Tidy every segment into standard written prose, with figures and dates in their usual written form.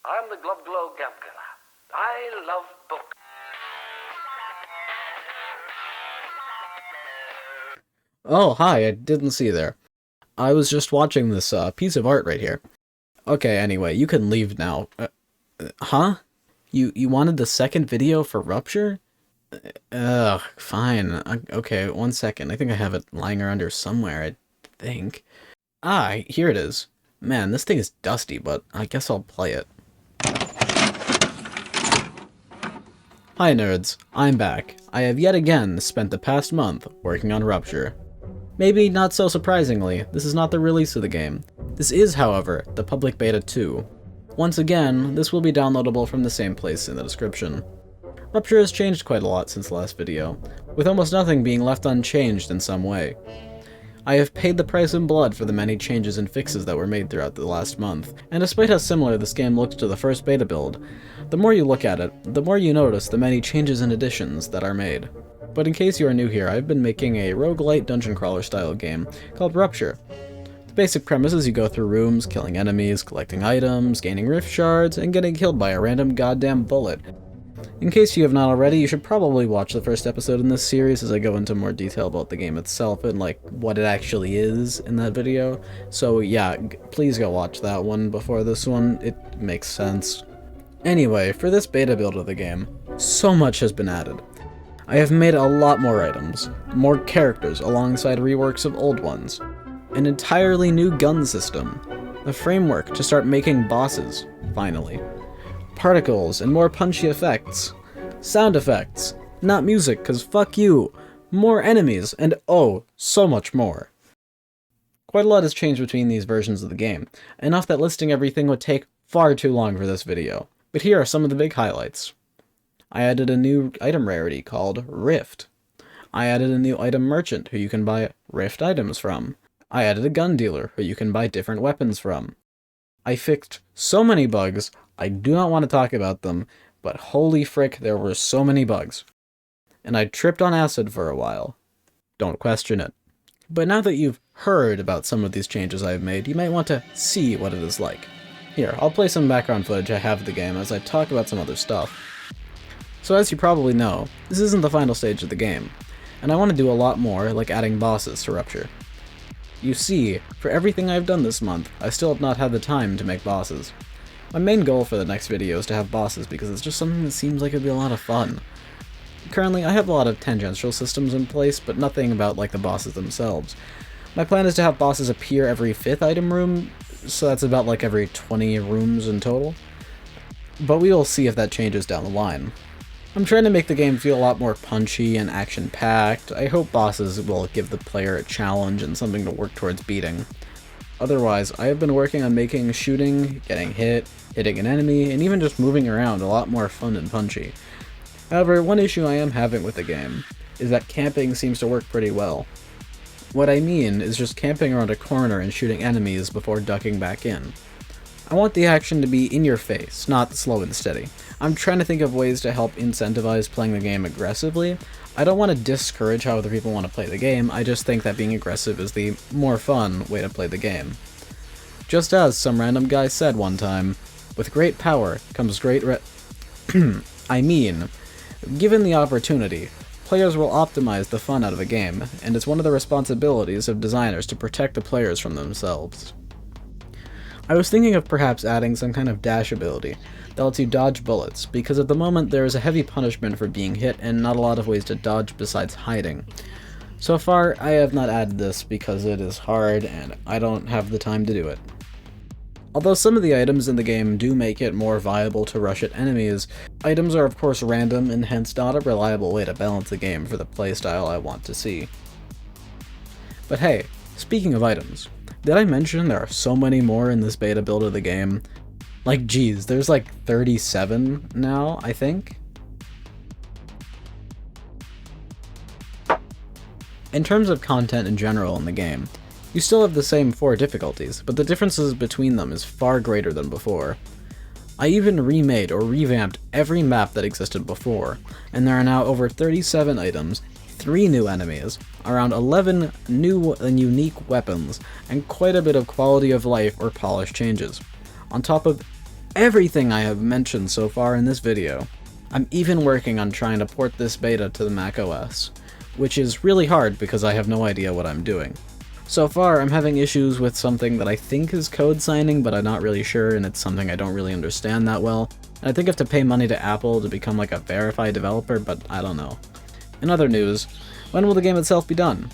I'm the Glub Glow Gamkara. I love books. Oh, hi, I didn't see you there. I was just watching this piece of art right here. Okay, anyway, you can leave now. Huh? You wanted the second video for Rupture? Ugh, fine. Okay, 1 second. I think I have it lying around here somewhere, I think. Ah, here it is. Man, this thing is dusty, but I guess I'll play it. Hi nerds, I'm back. I have yet again spent the past month working on Rupture. Maybe not so surprisingly, this is not the release of the game. This is, however, the public beta 2. Once again, this will be downloadable from the same place in the description. Rupture has changed quite a lot since the last video, with almost nothing being left unchanged in some way. I have paid the price in blood for the many changes and fixes that were made throughout the last month, and despite how similar this game looks to the first beta build, the more you look at it, the more you notice the many changes and additions that are made. But in case you are new here, I've been making a rogue-lite dungeon crawler style game called Rupture. The basic premise is you go through rooms, killing enemies, collecting items, gaining rift shards, and getting killed by a random goddamn bullet. In case you have not already, you should probably watch the first episode in this series as I go into more detail about the game itself and like what it actually is in that video. So yeah, please go watch that one before this one, it makes sense. Anyway, for this beta build of the game, so much has been added. I have made a lot more items, more characters alongside reworks of old ones, an entirely new gun system, a framework to start making bosses, finally. Particles and more punchy effects. Sound effects. Not music, cause fuck you. More enemies, and oh, so much more. Quite a lot has changed between these versions of the game, enough that listing everything would take far too long for this video. But here are some of the big highlights. I added a new item rarity called Rift. I added a new item merchant who you can buy Rift items from. I added a gun dealer who you can buy different weapons from. I fixed so many bugs, I do not want to talk about them, but holy frick, there were so many bugs. And I tripped on acid for a while. Don't question it. But now that you've heard about some of these changes I've made, you might want to see what it is like. Here, I'll play some background footage I have of the game as I talk about some other stuff. So as you probably know, this isn't the final stage of the game, and I want to do a lot more, like adding bosses to Rupture. You see, for everything I've done this month, I still have not had the time to make bosses. My main goal for the next video is to have bosses because it's just something that seems like it'd be a lot of fun. Currently, I have a lot of tangential systems in place, but nothing about like the bosses themselves. My plan is to have bosses appear every 5th item room, so that's about like every 20 rooms in total. But we will see if that changes down the line. I'm trying to make the game feel a lot more punchy and action-packed. I hope bosses will give the player a challenge and something to work towards beating. Otherwise, I have been working on making shooting, getting hit, hitting an enemy, and even just moving around a lot more fun and punchy. However, one issue I am having with the game is that camping seems to work pretty well. What I mean is just camping around a corner and shooting enemies before ducking back in. I want the action to be in your face, not slow and steady. I'm trying to think of ways to help incentivize playing the game aggressively. I don't want to discourage how other people want to play the game, I just think that being aggressive is the more fun way to play the game. Just as some random guy said one time, with great power comes great I mean, given the opportunity, players will optimize the fun out of a game, and it's one of the responsibilities of designers to protect the players from themselves. I was thinking of perhaps adding some kind of dash ability that lets you dodge bullets, because at the moment there is a heavy punishment for being hit and not a lot of ways to dodge besides hiding. So far, I have not added this because it is hard and I don't have the time to do it. Although some of the items in the game do make it more viable to rush at enemies, items are of course random and hence not a reliable way to balance the game for the playstyle I want to see. But hey, speaking of items, did I mention there are so many more in this beta build of the game? Like geez, there's like 37 now, I think? In terms of content in general in the game, you still have the same 4 difficulties, but the differences between them is far greater than before. I even remade or revamped every map that existed before, and there are now over 37 items, 3 new enemies, around 11 new and unique weapons, and quite a bit of quality of life or polish changes. On top of everything I have mentioned so far in this video. I'm even working on trying to port this beta to the macOS, which is really hard because I have no idea what I'm doing. So far, I'm having issues with something that I think is code signing, but I'm not really sure, and it's something I don't really understand that well. And I think I have to pay money to Apple to become like a verified developer, but I don't know. In other news, when will the game itself be done?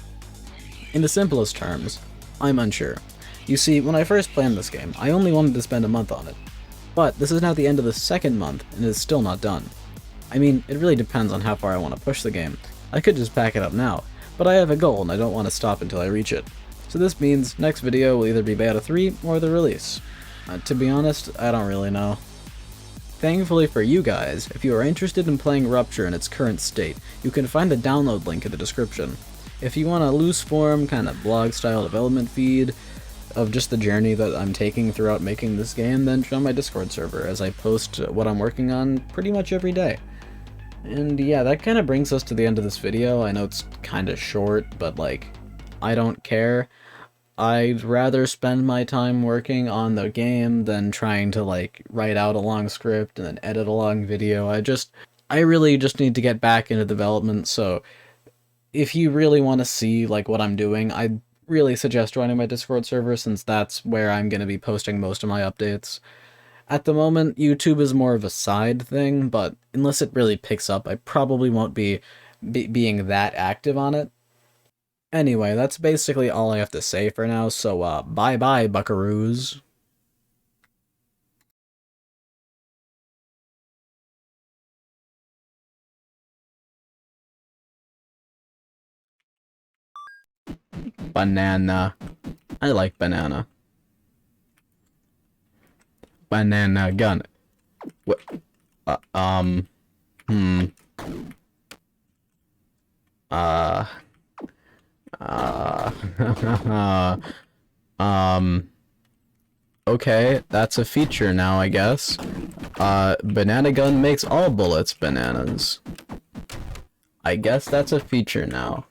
In the simplest terms, I'm unsure. You see, when I first planned this game, I only wanted to spend a month on it. But this is now the end of the second month, and it is still not done. I mean, it really depends on how far I want to push the game. I could just pack it up now, but I have a goal and I don't want to stop until I reach it. So this means next video will either be Beta 3 or the release. To be honest, I don't really know. Thankfully for you guys, if you are interested in playing Rupture in its current state, you can find the download link in the description. If you want a loose form, kind of blog style development feed of just the journey that I'm taking throughout making this game, then join my Discord server as I post what I'm working on pretty much every day. And yeah, that kind of brings us to the end of this video. I know it's kind of short, but like, I don't care. I'd rather spend my time working on the game than trying to like write out a long script and then edit a long video. I really just need to get back into development, so if you really want to see like what I'm doing, I'd really suggest joining my Discord server since that's where I'm going to be posting most of my updates. At the moment, YouTube is more of a side thing, but unless it really picks up, I probably won't be being that active on it. Anyway, that's basically all I have to say for now, so bye-bye, buckaroos. Banana. I like banana. Banana gun. What? Hmm. Okay, that's a feature now, I guess. Banana gun makes all bullets bananas. I guess that's a feature now.